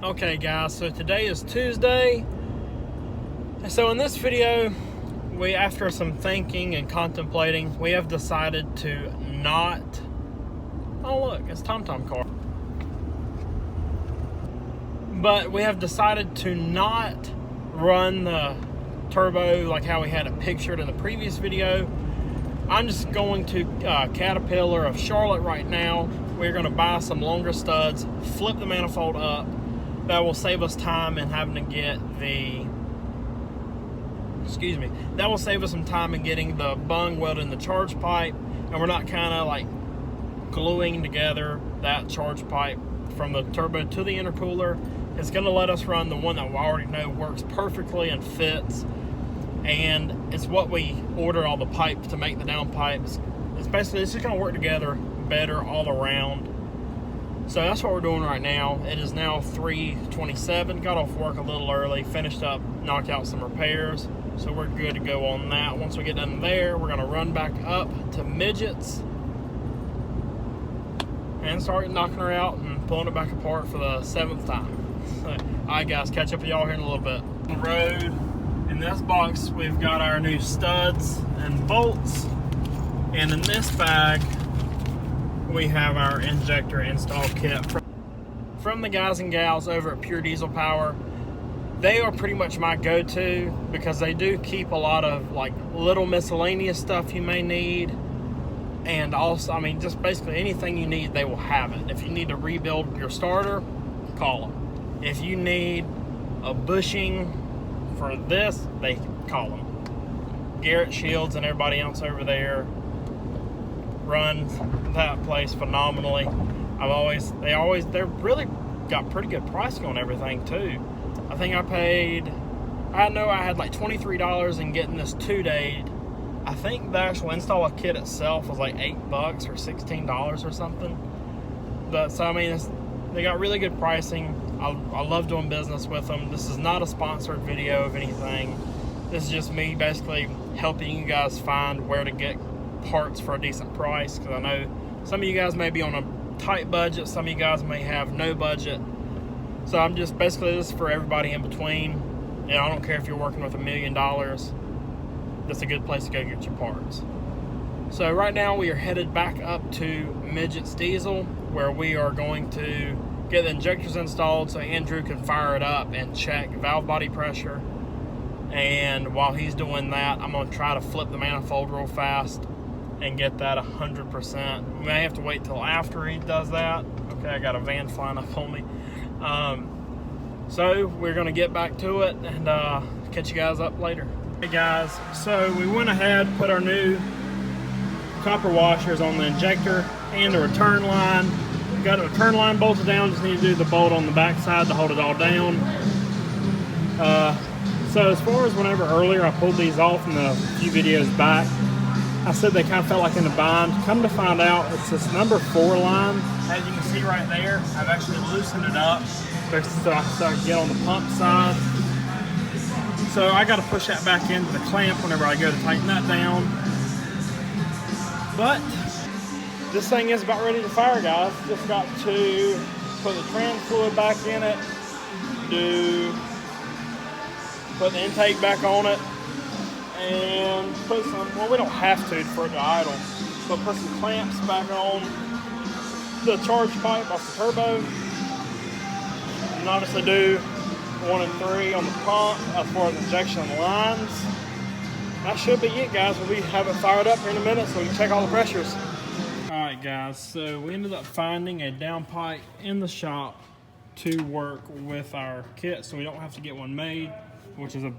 Okay guys, so today is Tuesday. So in this video, after some thinking and contemplating, we have decided to not, oh look, it's TomTom car. But we have decided to not run the turbo like how we had it pictured in the previous video. I'm just going to Caterpillar of Charlotte right now. We're going to buy some longer studs, flip the manifold up. That will save us time in having to get that will save us some time in getting the bung welded in the charge pipe, and we're not kind of like gluing together that charge pipe from the turbo to the intercooler. It's going to let us run the one that we already know works perfectly and fits, and it's what we order all the pipes to make the downpipes. It's just going to work together better all around. So that's what we're doing right now. It is now 3:27. Got off work a little early, finished up, knocked out some repairs. So we're good to go on that. Once we get done there, we're gonna run back up to Midgets and start knocking her out and pulling it back apart for the 7th time. So, all right guys, catch up with y'all here in a little bit. On the road, in this box, we've got our new studs and bolts. And in this bag, we have our injector install kit from the guys and gals over at Pure Diesel Power. They are pretty much my go-to because they do keep a lot of like little miscellaneous stuff you may need, and also, I mean, just basically anything you need, they will have it. If you need to rebuild your starter, call them. If you need a bushing for this, they call them. Garrett Shields and everybody else over there runs that place phenomenally. They're really got pretty good pricing on everything too. I think I had like $23 in getting this 2-day. I think the actual install kit itself was like $8 or $16 or something. But so I mean, they got really good pricing. I love doing business with them. This is not a sponsored video of anything. This is just me basically helping you guys find where to get parts for a decent price, because I know some of you guys may be on a tight budget, some of you guys may have no budget. So I'm just basically, this is for everybody in between. And I don't care if you're working with $1 million, that's a good place to go get your parts. So right now we are headed back up to Midgets Diesel, where we are going to get the injectors installed so Andrew can fire it up and check valve body pressure. And while he's doing that, I'm going to try to flip the manifold real fast and get that 100%. We may have to wait till after he does that. Okay, I got a van flying up on me. So we're gonna get back to it and catch you guys up later. Hey guys, so we went ahead, put our new copper washers on the injector and the return line. We got the return line bolted down, just need to do the bolt on the back side to hold it all down. So as far as whenever earlier I pulled these off in the few videos back, I said they kind of felt like in a bind. Come to find out, it's this number 4 line. As you can see right there, I've actually loosened it up so I can get on the pump side. So I got to push that back into the clamp whenever I go to tighten that down. But this thing is about ready to fire, guys. Just got to put the trans fluid back in it, put the intake back on it, and put some, well, we don't have to for it to idle, but put some clamps back on the charge pipe off the turbo, and obviously do 1 and 3 on the pump as far as injection lines. That should be it, guys. We'll have it fired up here in a minute so we can check all the pressures. Alright guys, so we ended up finding a downpipe in the shop to work with our kit so we don't have to get one made, which is a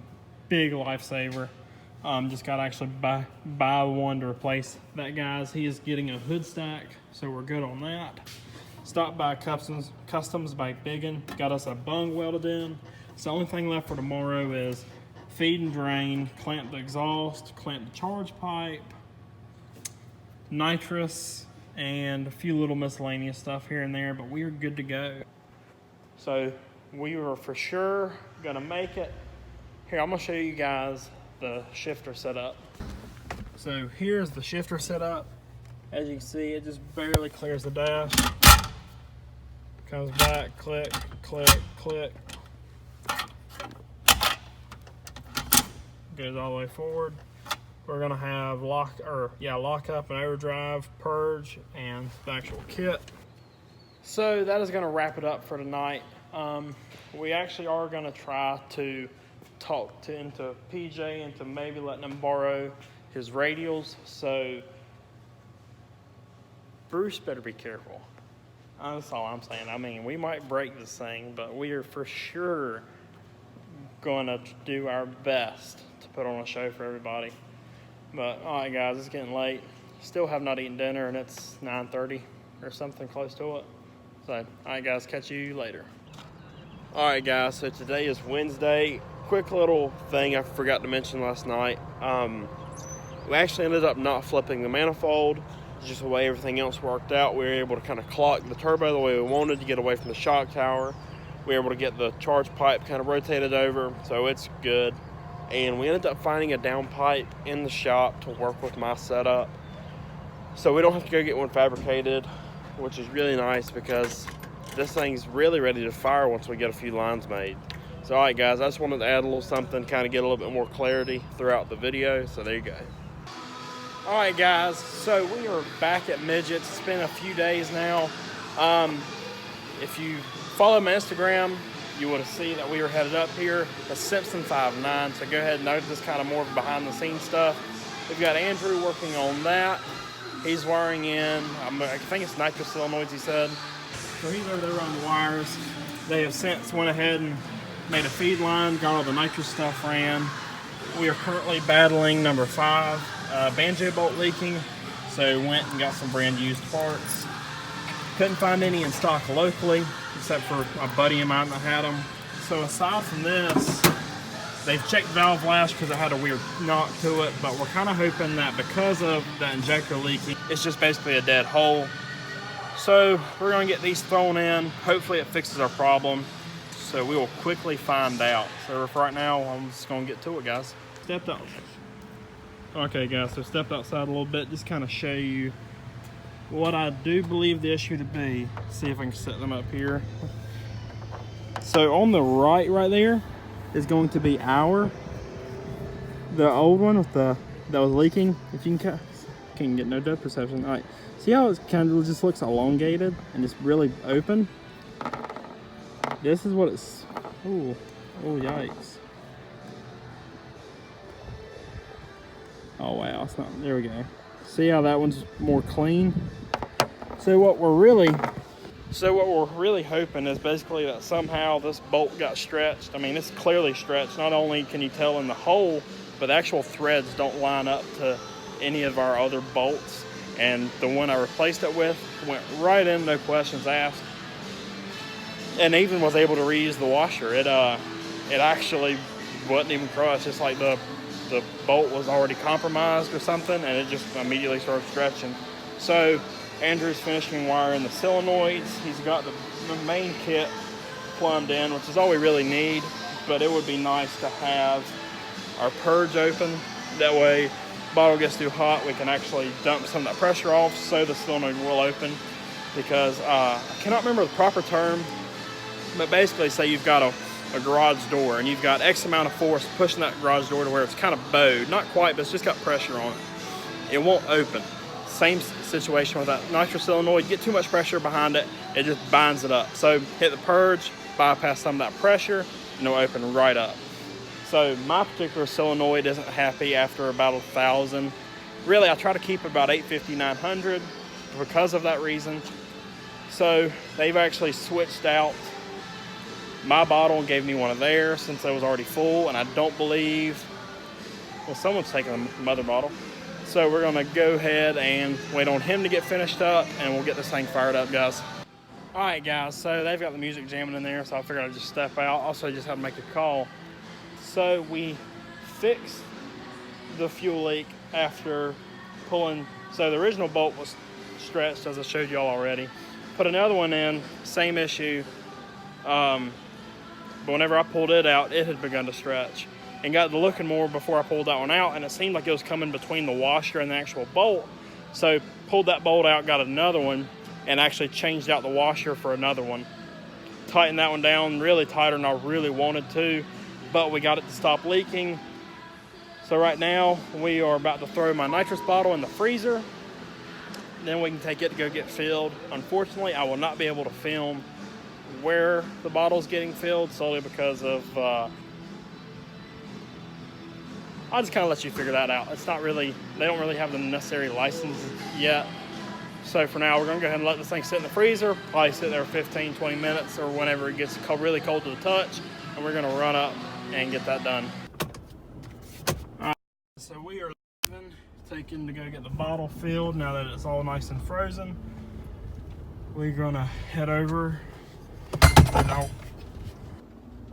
big lifesaver. Just got to actually buy one to replace that, guys. He is getting a hood stack, so we're good on that. Stopped by Customs by Biggin, got us a bung welded in. So the only thing left for tomorrow is feed and drain, clamp the exhaust, clamp the charge pipe, nitrous, and a few little miscellaneous stuff here and there, but we are good to go. So we were for sure gonna make it. Here, I'm gonna show you guys the shifter setup. So here's the shifter setup. As you can see, it just barely clears the dash. Comes back, click, click, click. Goes all the way forward. We're gonna have lock up and overdrive, purge, and the actual kit. So that is gonna wrap it up for tonight. We actually are gonna try to talk into PJ into maybe letting him borrow his radials. So Bruce better be careful. That's all I'm saying. I mean, we might break this thing, but we are for sure gonna do our best to put on a show for everybody. But all right, guys, it's getting late. Still have not eaten dinner, and it's 9:30 or something close to it. So, all right, guys, catch you later. All right, guys, so today is Wednesday. Quick little thing I forgot to mention last night. We actually ended up not flipping the manifold. Just the way everything else worked out. We were able to kind of clock the turbo the way we wanted to get away from the shock tower. We were able to get the charge pipe kind of rotated over, so it's good. And we ended up finding a down pipe in the shop to work with my setup. So we don't have to go get one fabricated, which is really nice because this thing's really ready to fire once we get a few lines made. So, all right, guys, I just wanted to add a little something, kind of get a little bit more clarity throughout the video. So there you go. All right, guys, so we are back at Midgets. It's been a few days now. If you follow my Instagram, you would have seen that we were headed up here to Simpson 5.9. So go ahead and notice kind of more behind the scenes stuff. We've got Andrew working on that. He's wiring in, I think it's nitro solenoids, he said. So he's over there running the wires. They have since went ahead and made a feed line, got all the nitro stuff ran. We are currently battling number 5. Banjo bolt leaking, so went and got some brand used parts. Couldn't find any in stock locally, except for a buddy of mine that had them. So aside from this, they've checked valve lash because it had a weird knock to it, but we're kind of hoping that because of the injector leaking, it's just basically a dead hole. So we're going to get these thrown in. Hopefully it fixes our problem. So we will quickly find out. So for right now, I'm just going to get to it, guys. Stepped out. Okay, guys, so stepped outside a little bit, just kind of show you what I do believe the issue to be. See if I can set them up here. So on the right there is going to be the old one with that was leaking. If you can get no depth perception. All right, see how it kind of just looks elongated and it's really open? This is what it's, oh yikes. Oh wow, it's not, there we go. See how that one's more clean? So what we're really hoping is basically that somehow this bolt got stretched. I mean, it's clearly stretched. Not only can you tell in the hole, but the actual threads don't line up to any of our other bolts. And the one I replaced it with went right in, no questions asked. And even was able to reuse the washer. It actually wasn't even crushed. It's like the bolt was already compromised or something, and it just immediately started stretching. So Andrew's finishing wiring the solenoids. He's got the main kit plumbed in, which is all we really need, but it would be nice to have our purge open. That way, bottle gets too hot, we can actually dump some of that pressure off so the solenoid will open. Because I cannot remember the proper term, but basically say you've got a garage door and you've got X amount of force pushing that garage door to where it's kind of bowed. Not quite, but it's just got pressure on it. It won't open. Same situation with that nitro solenoid. Get too much pressure behind it, it just binds it up. So hit the purge, bypass some of that pressure, and it'll open right up. So my particular solenoid isn't happy after about 1,000. Really, I try to keep about 850, 900 because of that reason. So they've actually switched out my bottle and gave me one of theirs since it was already full, and I don't believe, well, someone's taking the mother bottle. So we're gonna go ahead and wait on him to get finished up, and we'll get this thing fired up, guys. All right, guys, so they've got the music jamming in there, so I figured I'd just step out. Also, just had to make a call. So we fixed the fuel leak after pulling, so the original bolt was stretched, as I showed y'all already. Put another one in, same issue. But whenever I pulled it out, it had begun to stretch. And got to looking more before I pulled that one out, and it seemed like it was coming between the washer and the actual bolt. So pulled that bolt out, got another one, and actually changed out the washer for another one. tightened that one down really tighter than I really wanted to, but we got it to stop leaking. So right now we are about to throw my nitrous bottle in the freezer. Then we can take it to go get filled. Unfortunately, I will not be able to film where the bottle's getting filled solely because of I'll just kind of let you figure that out. It's not really, they don't really have the necessary license yet. So for now, we're gonna go ahead and let this thing sit in the freezer, probably sit there 15, 20 minutes or whenever it gets really cold to the touch, and we're gonna run up and get that done. All right, so we are leaving, taking to go get the bottle filled now that it's all nice and frozen. We're gonna head over,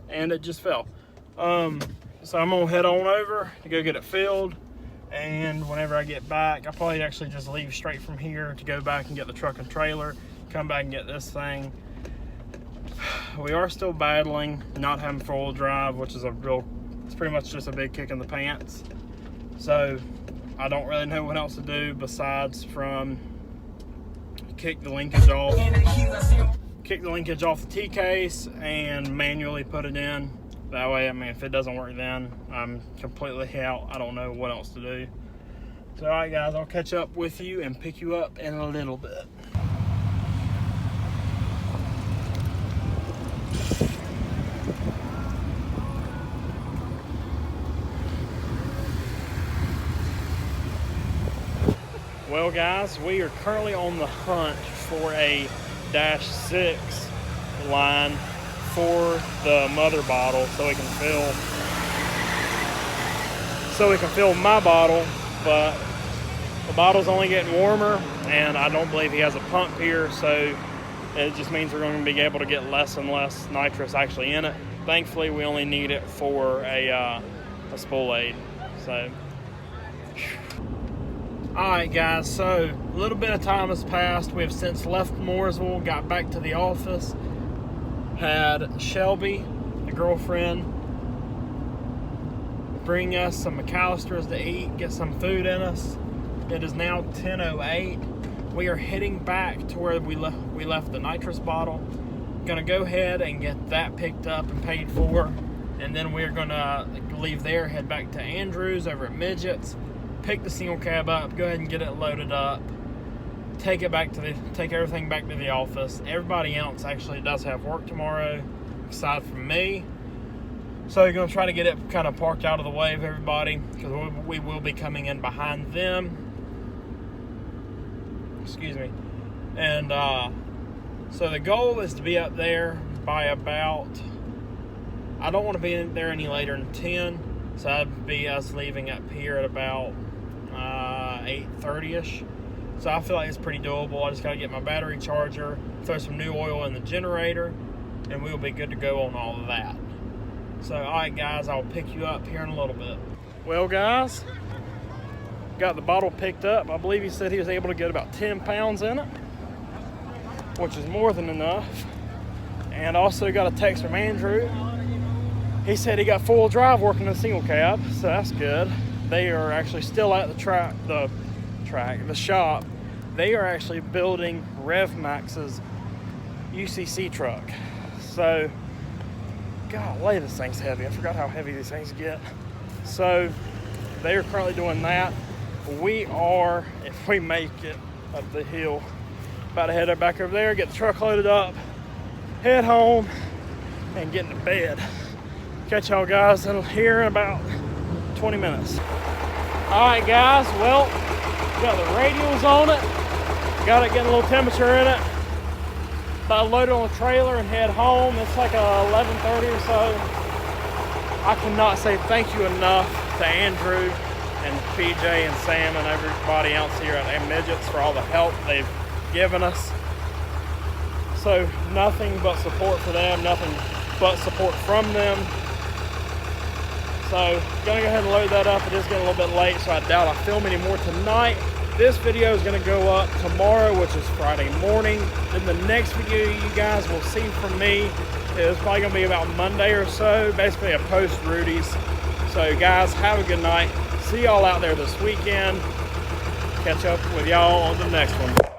and it just fell. So I'm gonna head on over to go get it filled, and whenever I get back, I'll probably actually just leave straight from here to go back and get the truck and trailer, come back and get this thing. We are still battling not having four-wheel drive, which is it's pretty much just a big kick in the pants. So I don't really know what else to do besides from kick the linkage off the T-case and manually put it in. That way, I mean, if it doesn't work then, I'm completely out. I don't know what else to do. So, all right, guys, I'll catch up with you and pick you up in a little bit. Well, guys, we are currently on the hunt for a -6 line for the mother bottle so we can fill my bottle, but the bottle's only getting warmer and I don't believe he has a pump here, so it just means we're going to be able to get less and less nitrous actually in it. Thankfully, we only need it for a spool aid. So alright, guys, so a little bit of time has passed. We have since left Mooresville, got back to the office, had Shelby, the girlfriend, bring us some McAllisters to eat, get some food in us. It is now 10:08. We are heading back to where we left the nitrous bottle. Gonna go ahead and get that picked up and paid for, and then we're gonna leave there, head back to Andrews over at Midgets, pick the single cab up, go ahead and get it loaded up, take everything back to the office. Everybody else actually does have work tomorrow, aside from me. So you're gonna try to get it kind of parked out of the way of everybody, because we will be coming in behind them. Excuse me. And so the goal is to be up there by about, I don't want to be in there any later than 10, so that'd be us leaving up here at about 8:30ish. So I feel like it's pretty doable. I just got to get my battery charger, throw some new oil in the generator, and we'll be good to go on all of that. So, all right, guys, I'll pick you up here in a little bit. Well, guys, got the bottle picked up. I believe he said he was able to get about 10 pounds in it, which is more than enough. And also got a text from Andrew. He said he got full drive working the single cab, so that's good. They are actually still at the shop. They are actually building RevMax's UCC truck. So, golly, this thing's heavy. I forgot how heavy these things get. So, they are currently doing that. We are, if we make it up the hill, about to head back over there, get the truck loaded up, head home, and get into bed. Catch y'all guys here in about 20 minutes. All right, guys, well, got the radials on it, got it getting a little temperature in it. About to load it on the trailer and head home. It's like 11:30 or so. I cannot say thank you enough to Andrew and PJ and Sam and everybody else here at Midgets for all the help they've given us. So nothing but support for them, nothing but support from them. So gonna go ahead and load that up. It is getting a little bit late, so I doubt I'll film any more tonight. This video is gonna go up tomorrow, which is Friday morning. Then the next video you guys will see from me is probably gonna be about Monday or so, basically a post Rudy's. So guys, have a good night. See y'all out there this weekend. Catch up with y'all on the next one.